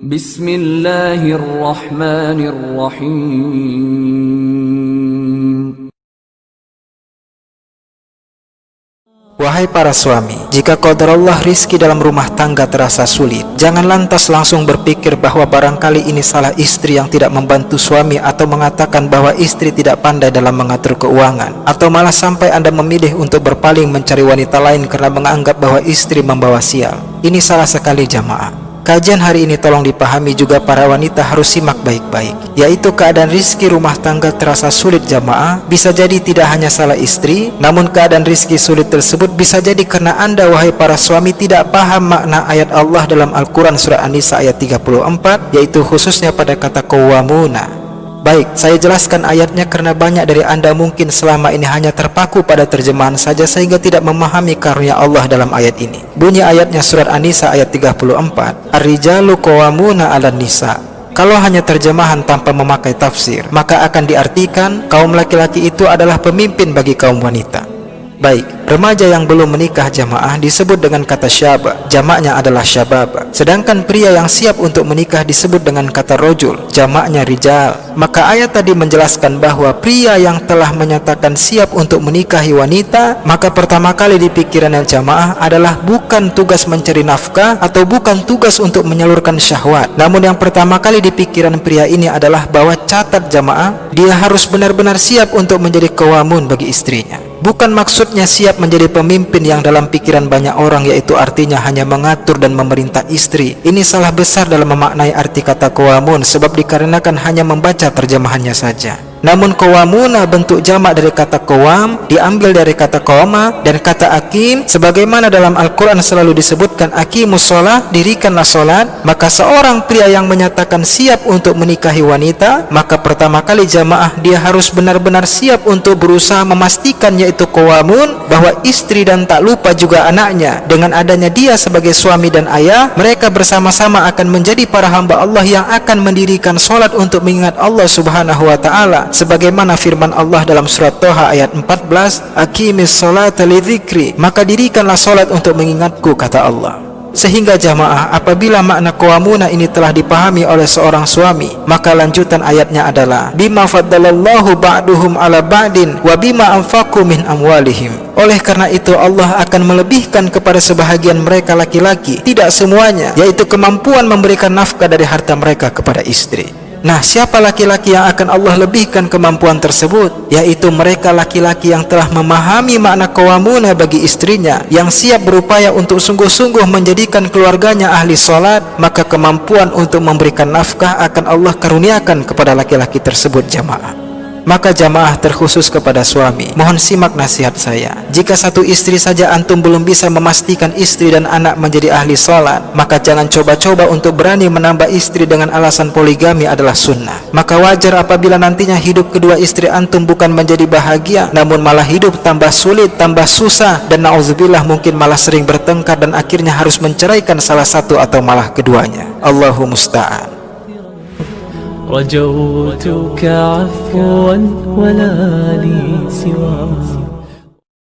Bismillahirrahmanirrahim. Wahai para suami, jika qadarullah rizki dalam rumah tangga terasa sulit, jangan lantas langsung berpikir bahwa barangkali ini salah istri yang tidak membantu suami, atau mengatakan bahwa istri tidak pandai dalam mengatur keuangan, atau malah sampai Anda memilih untuk berpaling mencari wanita lain karena menganggap bahwa istri membawa sial. Ini salah sekali jamaah. Kajian hari ini tolong dipahami juga para wanita, harus simak baik-baik, yaitu keadaan rizki rumah tangga terasa sulit jamaah, bisa jadi tidak hanya salah istri, namun keadaan rizki sulit tersebut bisa jadi karena Anda wahai para suami tidak paham makna ayat Allah dalam Al-Quran surah An-Nisa ayat 34, yaitu khususnya pada kata qawwamuna. Baik, saya jelaskan ayatnya karena banyak dari Anda mungkin selama ini hanya terpaku pada terjemahan saja sehingga tidak memahami karunia Allah dalam ayat ini. Bunyi ayatnya surat An-Nisa ayat 34, Ar-rijalu qawwamuna 'alan nisa. Kalau hanya terjemahan tanpa memakai tafsir, maka akan diartikan kaum laki-laki itu adalah pemimpin bagi kaum wanita. Baik, remaja yang belum menikah jamaah disebut dengan kata syaba, jamaknya adalah syabab. Sedangkan pria yang siap untuk menikah disebut dengan kata rojul, jamaknya rijal. Maka ayat tadi menjelaskan bahwa pria yang telah menyatakan siap untuk menikahi wanita, maka pertama kali di pikirannya jamaah adalah bukan tugas mencari nafkah atau bukan tugas untuk menyalurkan syahwat. Namun yang pertama kali di pikiran pria ini adalah bahwa catat jamaah, dia harus benar-benar siap untuk menjadi qawamun bagi istrinya. Bukan maksudnya siap menjadi pemimpin yang dalam pikiran banyak orang, yaitu artinya hanya mengatur dan memerintah istri. Ini salah besar dalam memaknai arti kata qawamun, sebab dikarenakan hanya membaca terjemahannya saja. Namun qawwamuna bentuk jamak dari kata qawam, diambil dari kata qawma dan kata akim. Sebagaimana dalam Al-Quran selalu disebutkan aqimus sholat, dirikanlah sholat. Maka seorang pria yang menyatakan siap untuk menikahi wanita, maka pertama kali jamaah dia harus benar-benar siap untuk berusaha memastikan, yaitu qawwamun, bahwa istri dan tak lupa juga anaknya, dengan adanya dia sebagai suami dan ayah, mereka bersama-sama akan menjadi para hamba Allah yang akan mendirikan sholat untuk mengingat Allah subhanahu wa ta'ala. Sebagaimana firman Allah dalam surat Toha ayat 14, aqimis sholata lidzikri, maka dirikanlah sholat untuk mengingatku, kata Allah. Sehingga jamaah, apabila makna qawwamuna ini telah dipahami oleh seorang suami, maka lanjutan ayatnya adalah bima faddalallahu ba'duhum ala ba'din wa bima anfaqu min amwalihim. Oleh karena itu Allah akan melebihkan kepada sebahagian mereka laki-laki, tidak semuanya, yaitu kemampuan memberikan nafkah dari harta mereka kepada istri. Nah, siapa laki-laki yang akan Allah lebihkan kemampuan tersebut? Yaitu mereka laki-laki yang telah memahami makna qawwamuna bagi istrinya, yang siap berupaya untuk sungguh-sungguh menjadikan keluarganya ahli sholat. Maka kemampuan untuk memberikan nafkah akan Allah karuniakan kepada laki-laki tersebut jamaah. Maka jamaah terkhusus kepada suami, mohon simak nasihat saya. Jika satu istri saja antum belum bisa memastikan istri dan anak menjadi ahli sholat, maka jangan coba-coba untuk berani menambah istri dengan alasan poligami adalah sunnah. Maka wajar apabila nantinya hidup kedua istri antum bukan menjadi bahagia, namun malah hidup tambah sulit, tambah susah, dan na'udzubillah mungkin malah sering bertengkar dan akhirnya harus menceraikan salah satu atau malah keduanya. Allahu musta'an. رجوتك عفوا ولا لي سواك